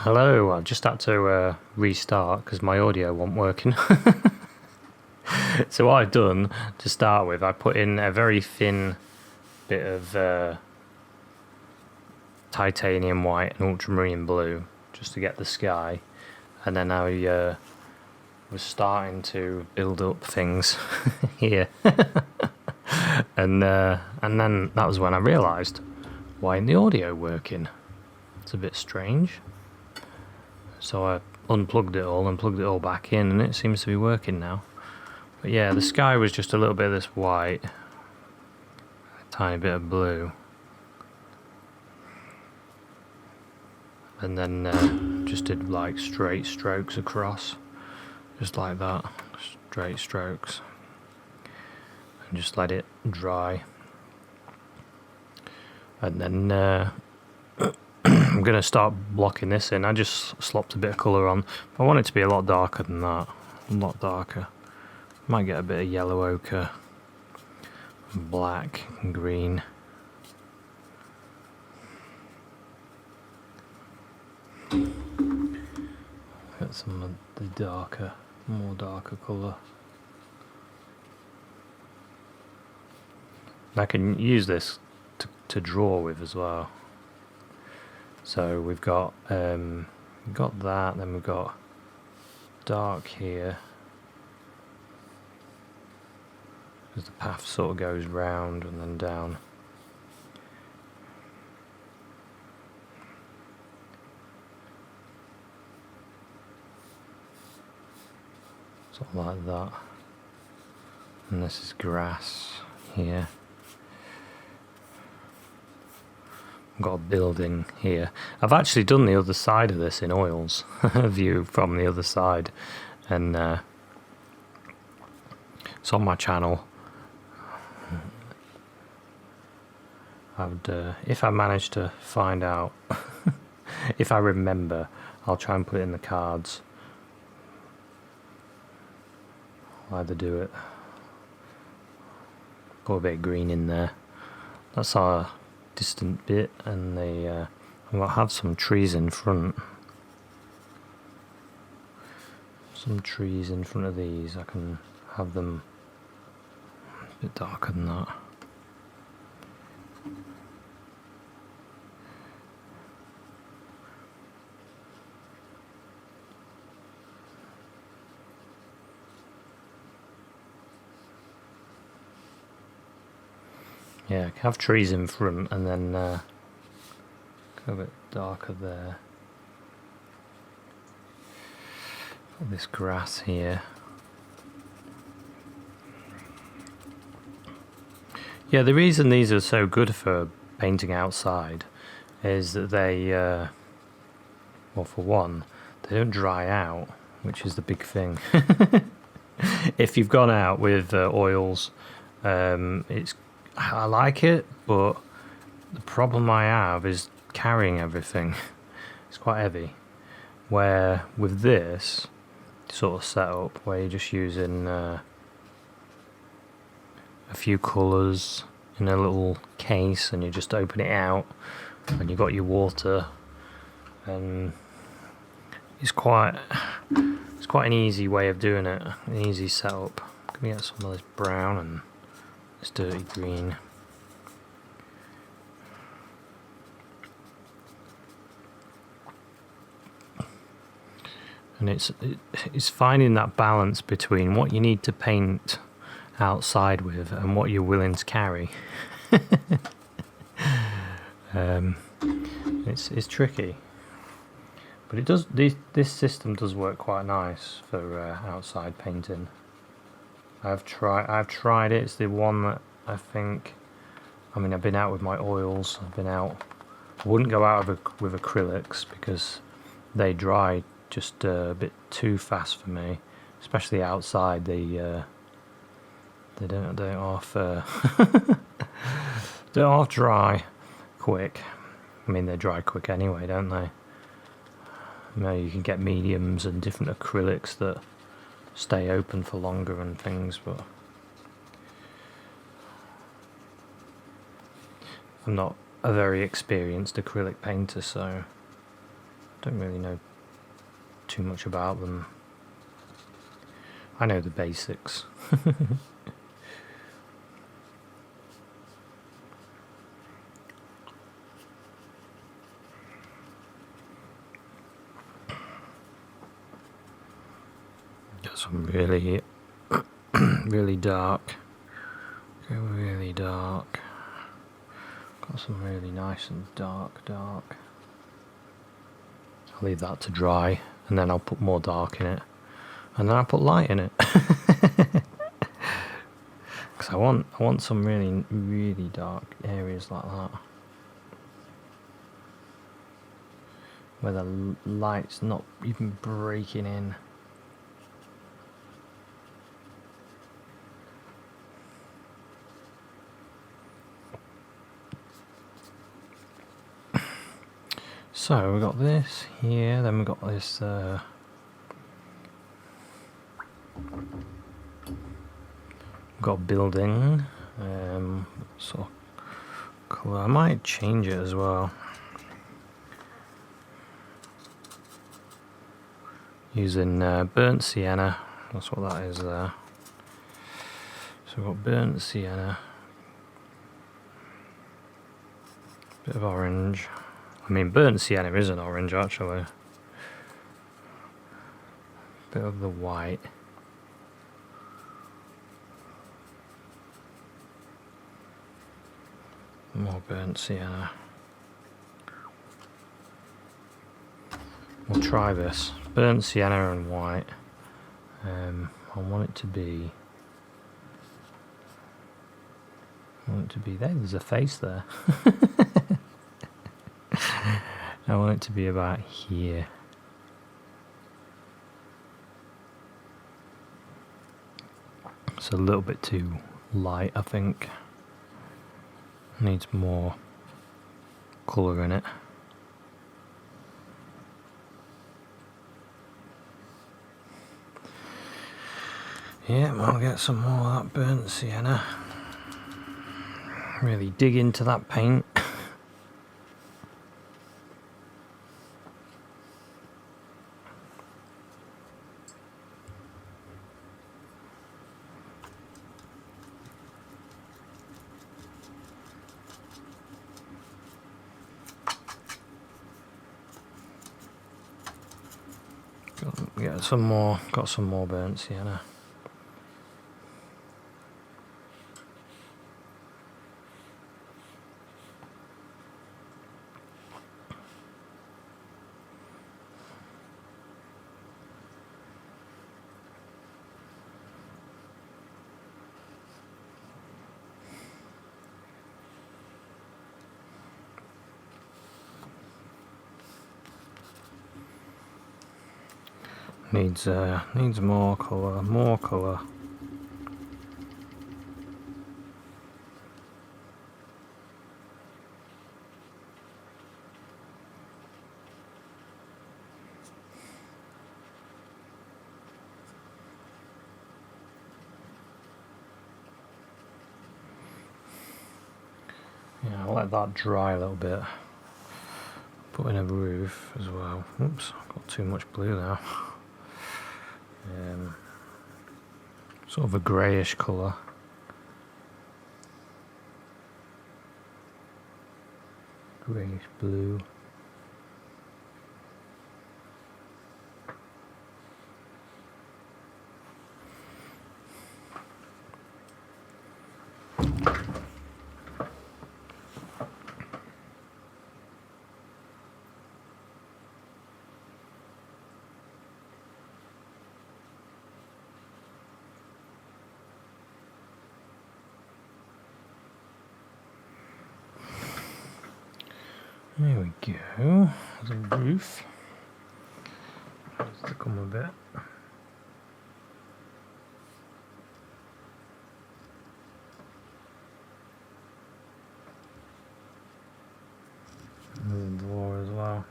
Hello, I just had to restart because my audio wasn't working. So what I've done to start with, I put in a very thin bit of titanium white and ultramarine blue just to get the sky, and then I was starting to build up things here, and then that was when I realised, why isn't the audio working? It's a bit strange. So I unplugged it all and plugged it all back in, and it seems to be working now. But yeah, the sky was just a little bit of this white, a tiny bit of blue, and then just did like straight strokes across, just like that, straight strokes, and just let it dry. And then I'm going to start blocking this in. I just slopped a bit of colour on. I want it to be a lot darker than that, a lot darker. Might get a bit of yellow ochre, black, and green. Get some of the darker, more darker colour. I can use this to draw with as well. So we've got that, then we've got dark here. Because the path sort of goes round and then down. Sort of like that. And this is grass here. I've got a building here. I've actually done the other side of this in oils, a view from the other side, and it's on my channel. If I manage to find out, if I remember, I'll try and put it in the cards. I'll either do it, put a bit of green in there. That's our distant bit, and I'll have some trees in front. Some trees in front of these. I can have them a bit darker than that. Yeah, have trees in front and then go a bit darker there. Got this grass here. Yeah, the reason these are so good for painting outside is that they, well, for one, they don't dry out, which is the big thing. If you've gone out with oils, I like it, but the problem I have is carrying everything. It's quite heavy. Where with this sort of setup, where you're just using a few colours in a little case, and you just open it out, and you've got your water, and it's quite an easy way of doing it, an easy setup. Can we get some of this brown and this dirty green? And it's finding that balance between what you need to paint outside with and what you're willing to carry. It's tricky, but it does. This system does work quite nice for outside painting. I've tried it. It's the one that I think. I mean, I've been out with my oils. I've been out. I wouldn't go out with acrylics because they dry just a bit too fast for me, especially outside. They don't half don't half dry quick. I mean, they dry quick anyway, don't they? You know, you can get mediums and different acrylics that stay open for longer and things, but I'm not a very experienced acrylic painter, so Don't really know too much about them. I know the basics. Got some really, really dark. Go really dark. Got some really nice and dark. I'll leave that to dry, and then I'll put more dark in it, and then I'll put light in it. Because I want some really, really dark areas like that, where the light's not even breaking in. So we've got this here, then we've got this we've got a building, sort of colour. I might change it as well. Using burnt sienna, that's what that is there. So we've got burnt sienna, bit of orange. I mean, burnt sienna isn't orange actually. Bit of the white. More burnt sienna. We'll try this. Burnt sienna and white. I want it to be. There. There's a face there. I want it to be about here. It's a little bit too light, I think. Needs more colour in it. Yeah, I'll get some more of that burnt sienna. Really dig into that paint. Got some more burnt sienna. Needs more colour. Yeah, I'll let that dry a little bit. Put in a roof as well. Oops, I've got too much blue now. Sort of a greyish colour. Greyish blue. There we go. There's a roof. Needs to come a bit. And the door as well.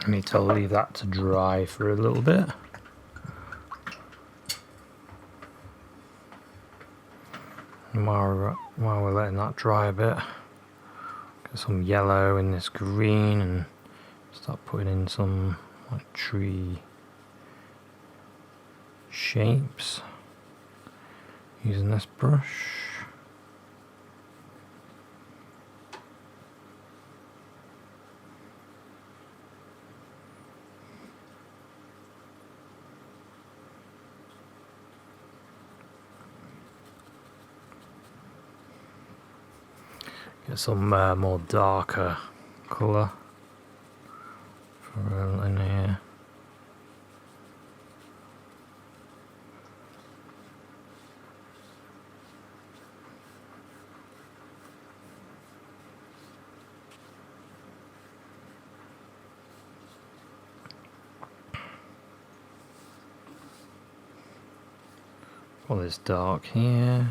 I need to leave that to dry for a little bit. And while we're letting that dry a bit, get some yellow in this green and start putting in some like tree shapes using this brush. Get some more darker colour for in here. All this dark here.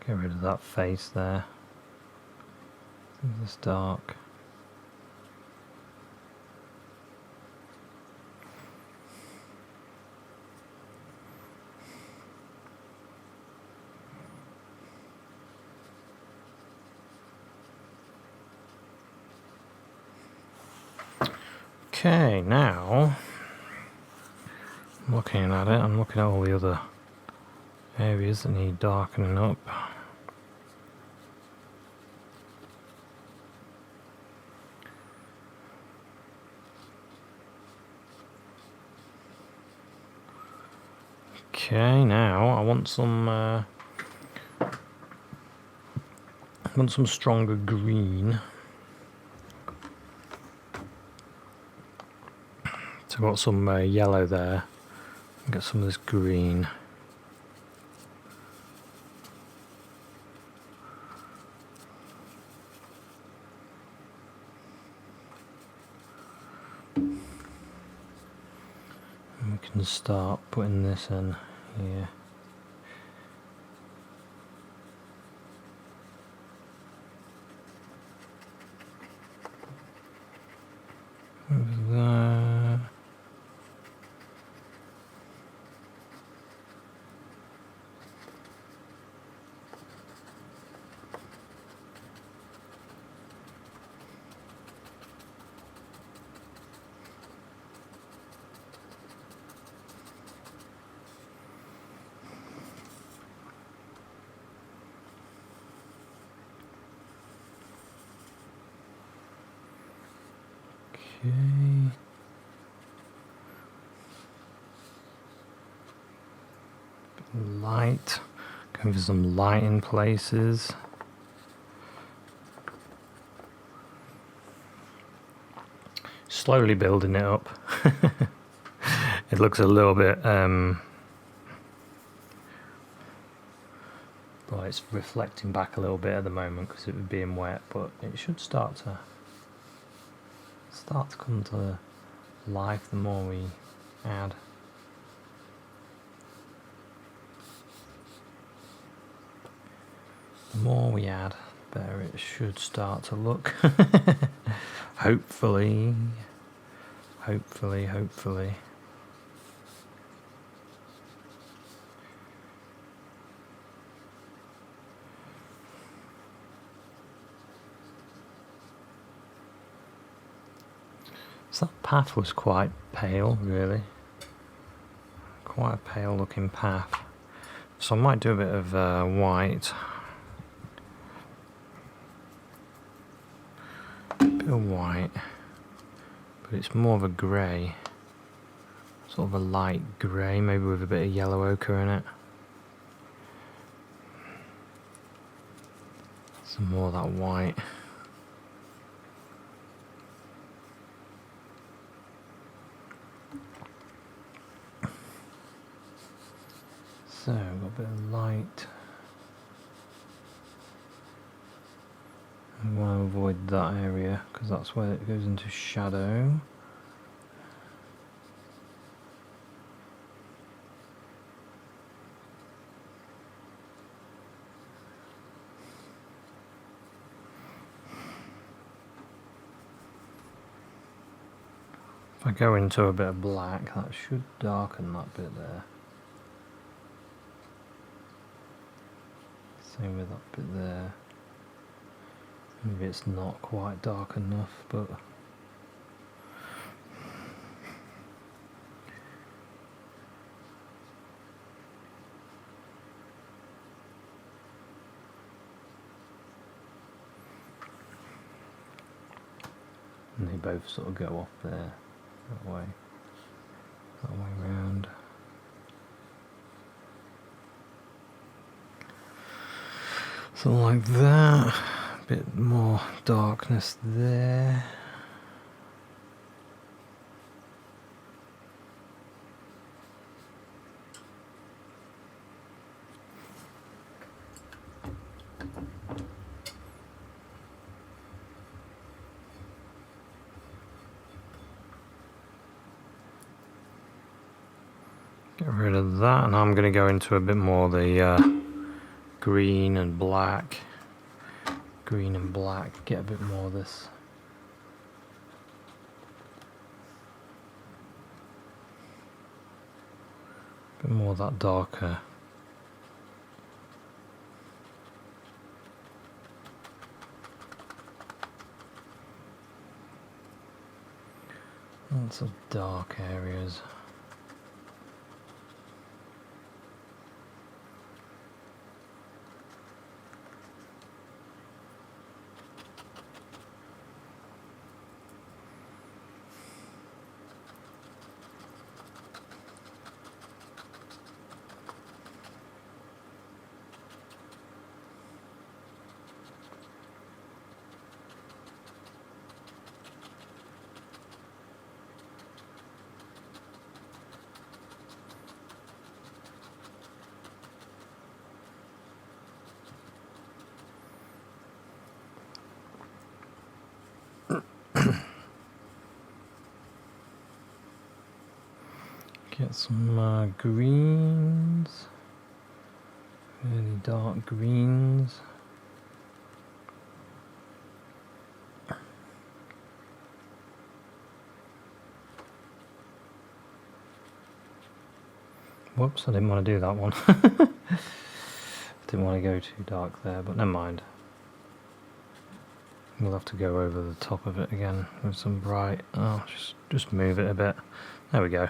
Get rid of that face there. This dark. Okay, now I'm looking at it, I'm looking at all the other areas that need darkening up. Okay, now I want some stronger green. So I've got some yellow there. Get some of this green. And we can start putting this in here. Over there. Okay. Light. Going for some light in places. Slowly building it up. It looks a little bit well, it's reflecting back a little bit at the moment because it was being wet, but it should start to come to life the more we add. The more we add, the better it should start to look. Hopefully. So that path was quite pale, really. Quite a pale looking path. So I might do a bit of white. A bit of white. But it's more of a grey. Sort of a light grey, maybe with a bit of yellow ochre in it. Some more of that white. So, we've got a bit of light. I want to avoid that area because that's where it goes into shadow. If I go into a bit of black, that should darken that bit there. Same with that bit there. Maybe it's not quite dark enough, but and they both sort of go off there, that way round. So like that, a bit more darkness there. Get rid of that, and I'm going to go into a bit more the green and black. Green and black, get a bit more of this. A bit more of that darker. Lots of dark areas. Get some greens, really dark greens. Whoops, I didn't want to do that one. Didn't want to go too dark there, but never mind. We'll have to go over the top of it again with some bright. Oh, just move it a bit. There we go.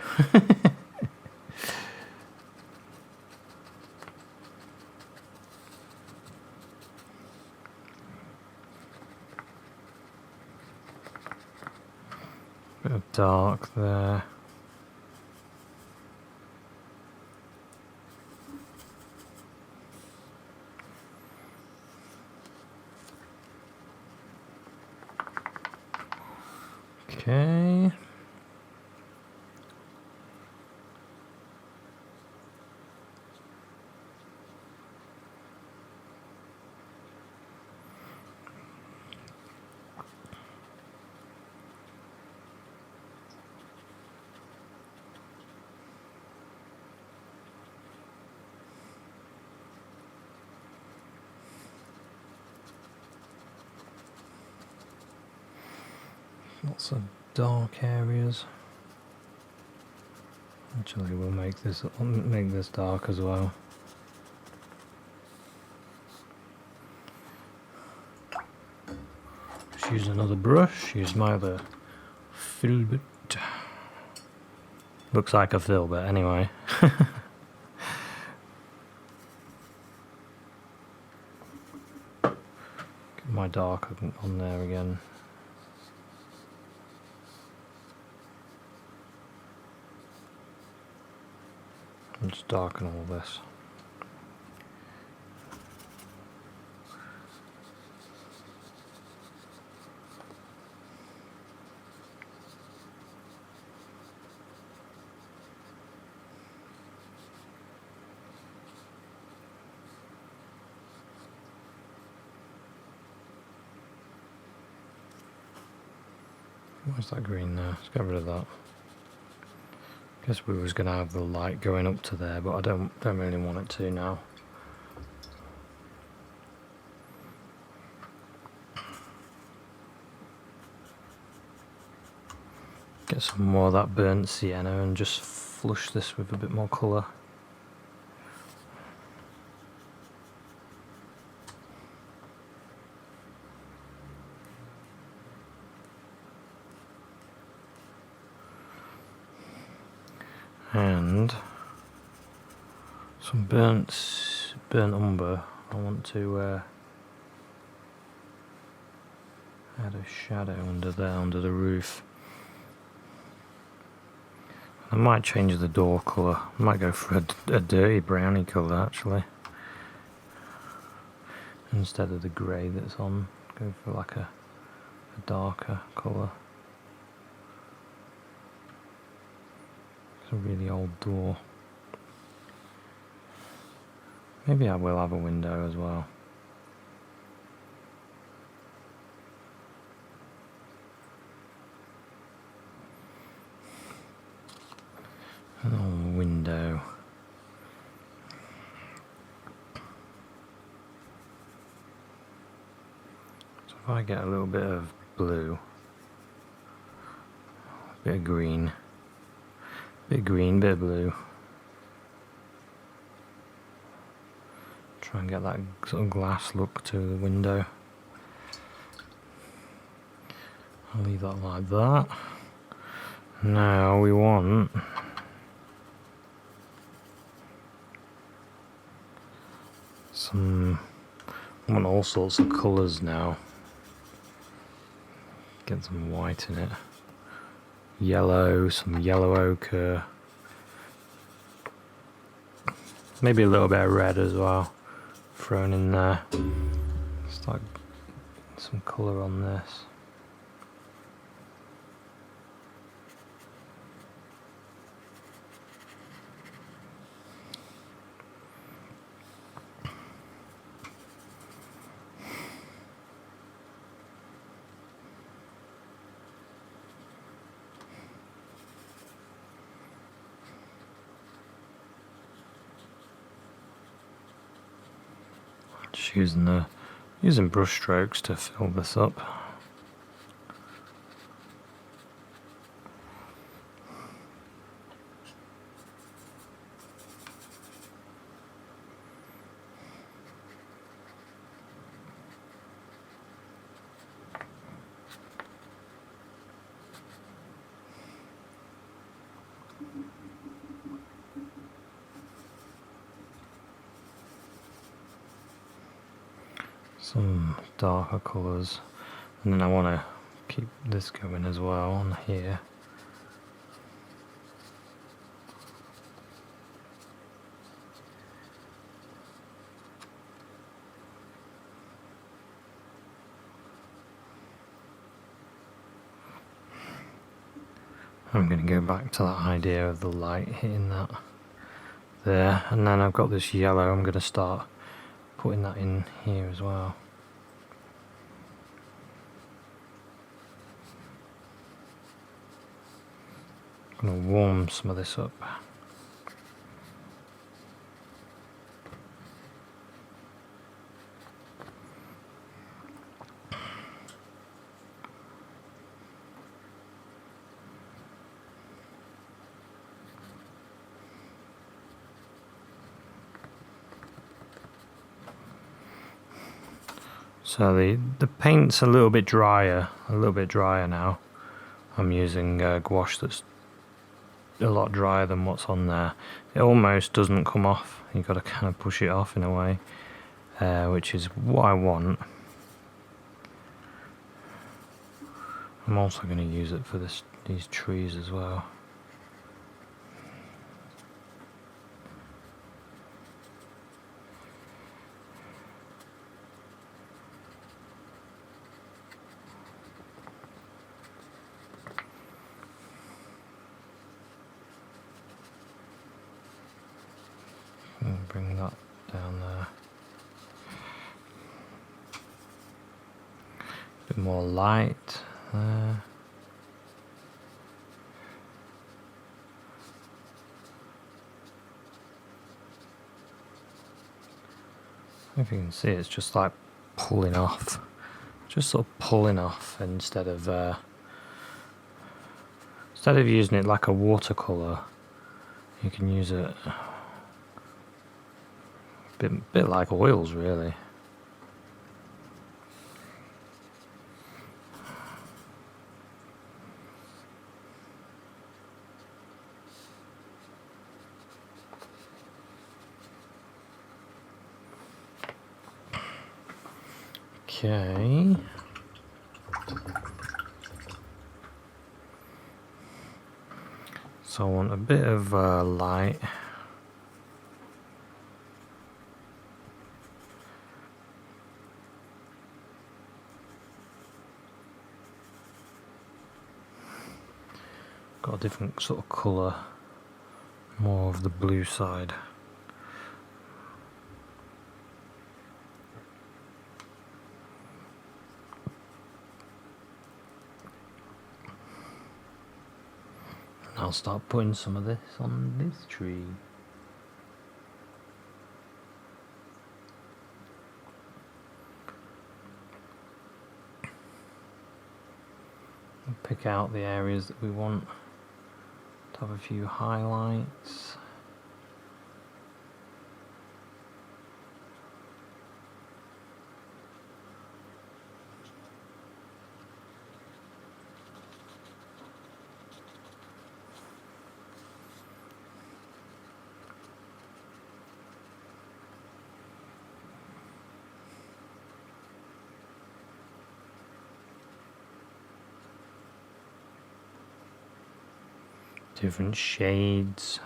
Bit of dark there. Okay. Lots of dark areas. Actually, we'll make this dark as well. Just use another brush. Use my other filbert. Looks like a filbert anyway. Get my dark on there again. And just darken all this. Where's that green there? Let's get rid of that. Guess we was gonna have the light going up to there, but I don't really want it to now. Get some more of that burnt sienna and just flush this with a bit more colour. And some burnt umber. I want to add a shadow under there, under the roof. I might change the door colour. I might go for a dirty browny colour actually. Instead of the grey that's on, go for like a darker colour. It's a really old door. Maybe I will have a window as well. An old window. So if I get a little bit of blue, a bit of green, bit of green, bit of blue. Try and get that sort of glass look to the window. I'll leave that like that. Now we want I want all sorts of colours now. Get some white in it. Yellow, some yellow ochre. Maybe a little bit of red as well thrown in there. Just like some colour on this. Just using brush strokes to fill this up. Some darker colours, and then I want to keep this going as well on here. I'm going to go back to that idea of the light hitting that there, and then I've got this yellow. I'm going to start putting that in here as well. I'm going to warm some of this up. So the paint's a little bit drier now. I'm using gouache that's a lot drier than what's on there. It almost doesn't come off. You've got to kind of push it off in a way, which is what I want. I'm also going to use it for these trees as well. Bring that down there. A bit more light there. If you can see, it's just like pulling off. Just sort of pulling off instead of Instead of using it like a watercolour, you can use it a bit like oils, really. Okay. So I want a bit of light. Got a different sort of colour, more of the blue side. I'll start putting some of this on this tree. Pick out the areas that we want to have a few highlights. Different shades.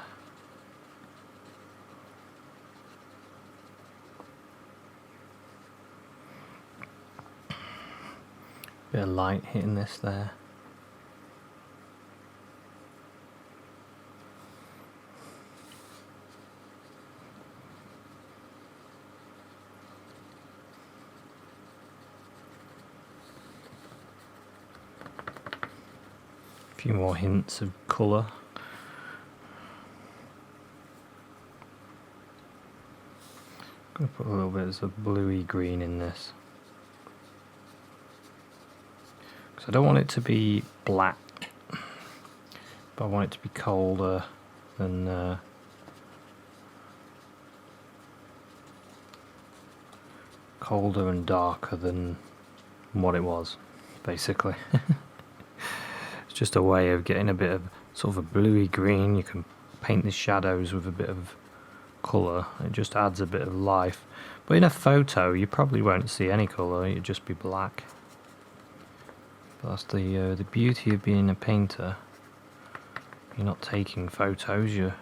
Bit of light hitting this there. A few more hints of colour. I'm going to put a little bit of bluey green in this. Because I don't want it to be black, but I want it to be colder than colder and darker than what it was, basically. It's just a way of getting a bit of sort of a bluey green. You can paint the shadows with a bit of colour. It just adds a bit of life. But in a photo you probably won't see any colour, it'd just be black. But that's the beauty of being a painter. You're not taking photos,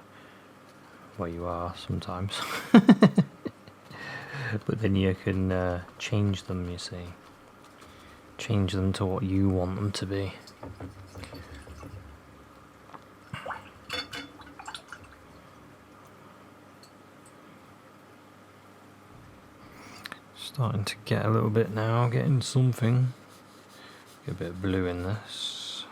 well, you are sometimes. But then you can change them, you see. Change them to what you want them to be. Starting to get a little bit now, getting something. Get a bit of blue in this.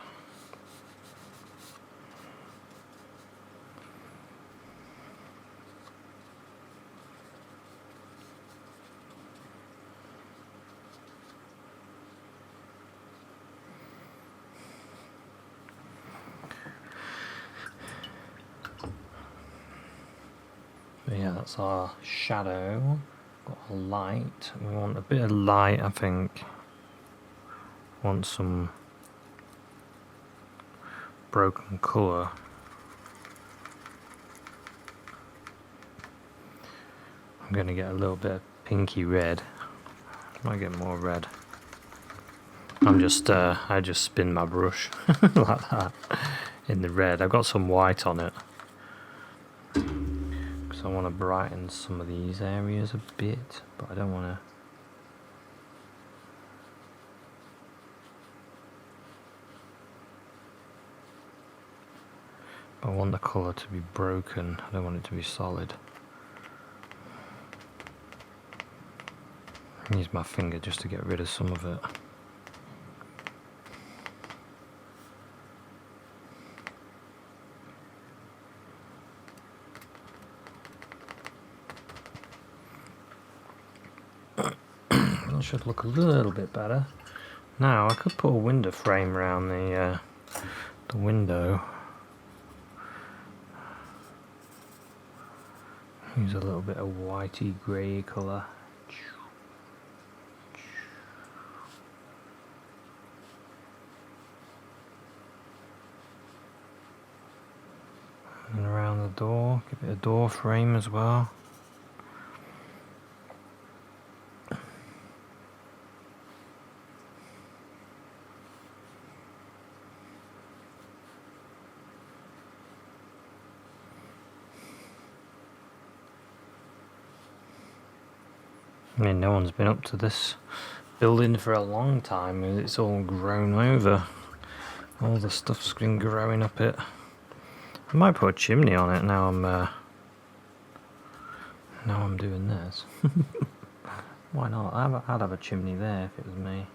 But yeah, that's our shadow. Got a light. We want a bit of light, I think. Want some broken colour. I'm going to get a little bit of pinky red. Might get more red. I just spin my brush like that in the red. I've got some white on it. I want to brighten some of these areas a bit, but I don't want to. I want the colour to be broken. I don't want it to be solid. Use my finger just to get rid of some of it. Should look a little bit better. Now I could put a window frame around the the window. Use a little bit of whitey grey colour. And around the door, give it a door frame as well. I mean, no one's been up to this building for a long time, and it's all grown over. All the stuff's been growing up it. I might put a chimney on it now. I'm doing this. Why not? I'd have a chimney there if it was me.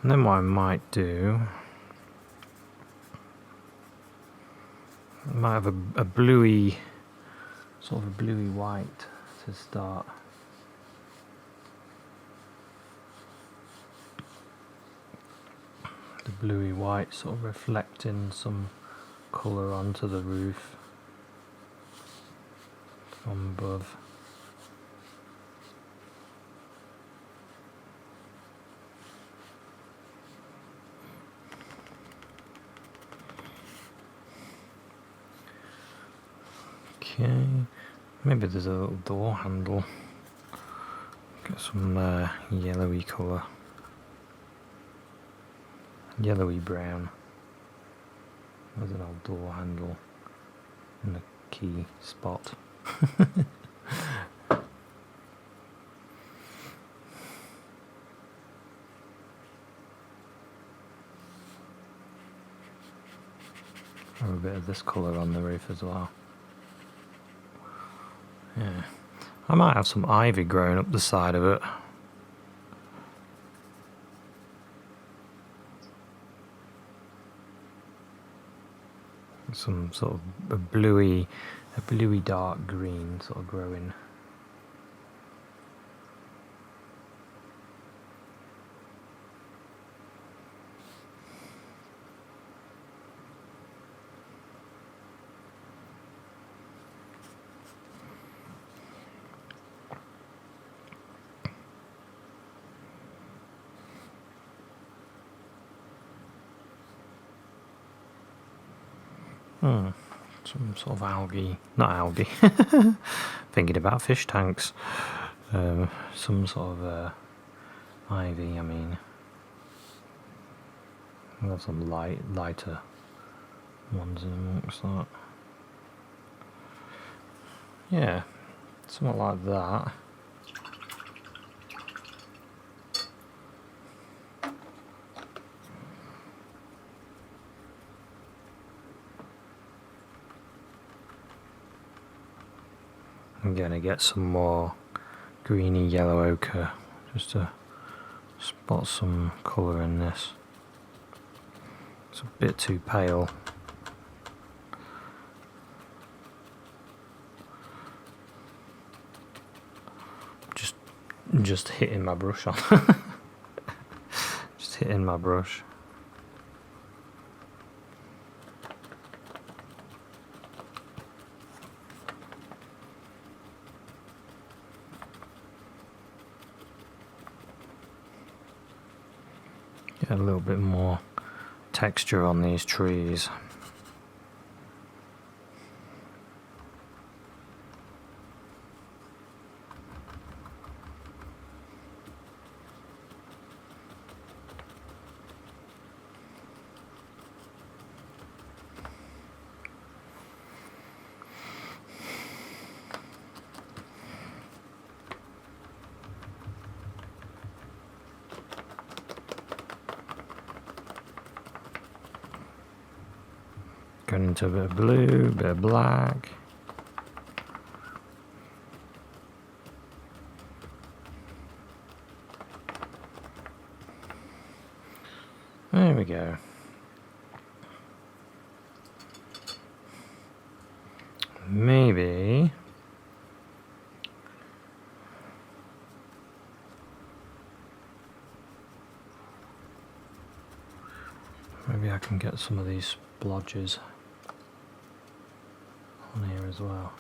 And then what I might do, I might have a bluey, sort of a bluey white to start. The bluey white sort of reflecting some colour onto the roof from above. Okay, maybe there's a little door handle. Get some yellowy colour. Yellowy brown. There's an old door handle and a key spot. Have a bit of this colour on the roof as well. Yeah, I might have some ivy growing up the side of it. Some sort of a bluey dark green sort of growing. Some sort of algae, not algae, thinking about fish tanks. Some sort of ivy, I mean. We'll have some lighter ones in amongst that. Yeah, something like that. I'm going to get some more greeny yellow ochre just to spot some colour in this. It's a bit too pale. Just hitting my brush on. Just hitting my brush. Get a little bit more texture on these trees. Going into a bit of blue, a bit of black. There we go. Maybe Maybe I can get some of these splodges on here as well.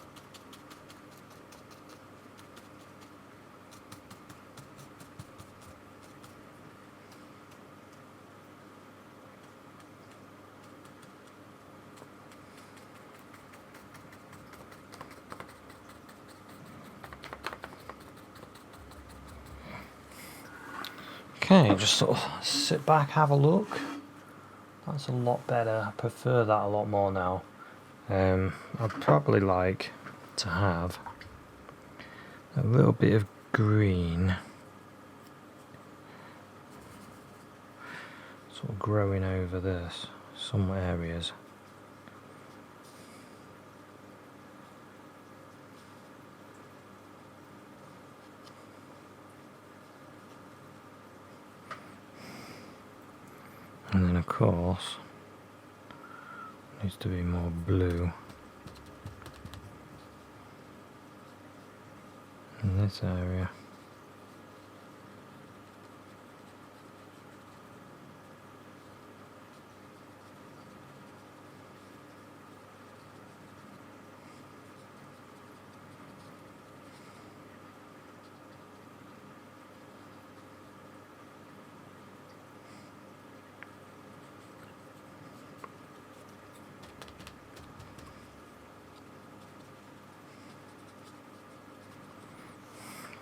Okay, just sort of sit back, have a look. That's a lot better. I prefer that a lot more now. I'd probably like to have a little bit of green sort of growing over this, some areas. And then of course, needs to be more blue in this area.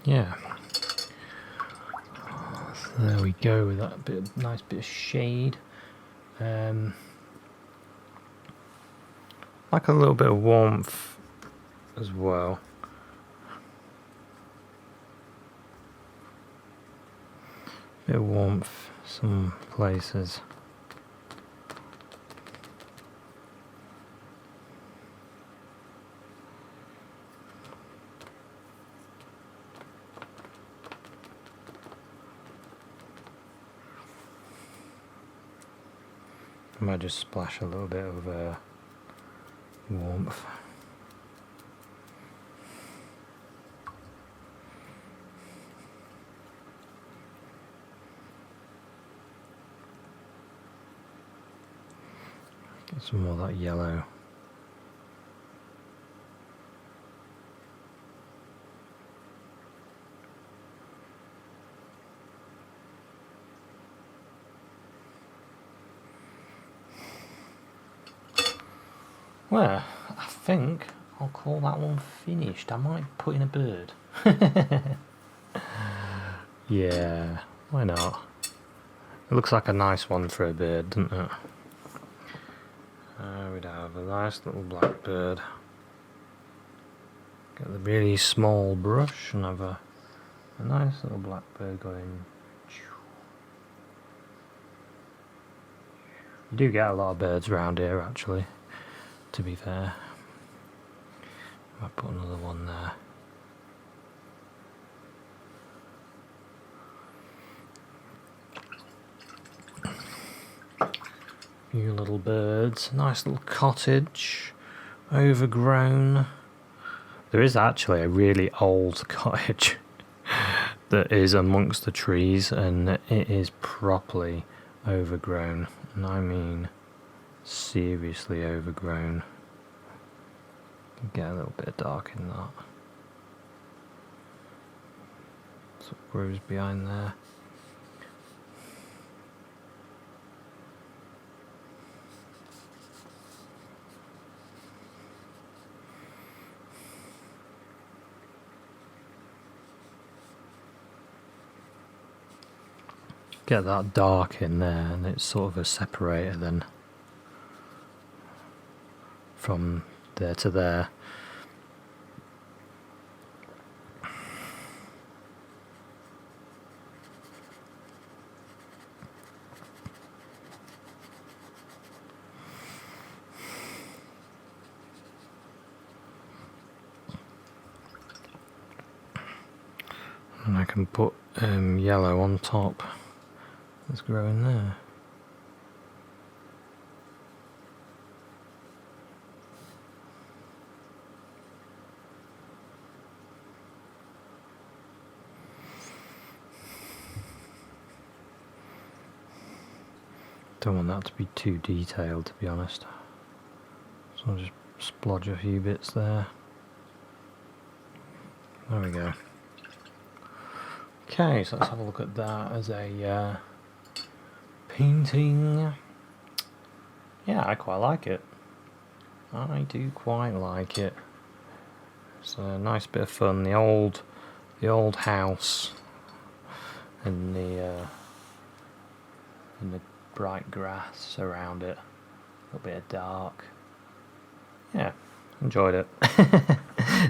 Yeah, so there we go with that nice bit of shade. Like a little bit of warmth as well. Bit of warmth some places. I might just splash a little bit of warmth. Get some more of that yellow. Well, I think I'll call that one finished. I might put in a bird. Yeah, why not? It looks like a nice one for a bird, doesn't it? We'd have a nice little blackbird. Get the really small brush and have a nice little blackbird going. You do get a lot of birds around here, actually, to be fair. I'll put another one there. Few little birds, nice little cottage, overgrown. There is actually a really old cottage that is amongst the trees, and it is properly overgrown, and I mean seriously overgrown. Get a little bit of dark in that. So it grows behind there. Get that dark in there, and it's sort of a separator then from there to there. And I can put yellow on top. That's growing there. Don't want that to be too detailed, to be honest. So I'll just splodge a few bits there. There we go. Okay, so let's have a look at that as a painting. Yeah, I quite like it. I do quite like it. It's a nice bit of fun. The old house and the bright grass around it. A little bit of dark. Yeah, enjoyed it.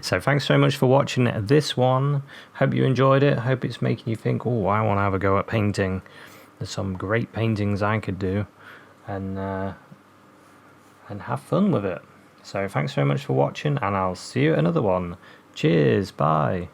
So thanks very much for watching this one. Hope you enjoyed it. Hope it's making you think, oh, I want to have a go at painting. There's some great paintings I could do, and have fun with it. So thanks very much for watching, and I'll see you at another one. Cheers, bye.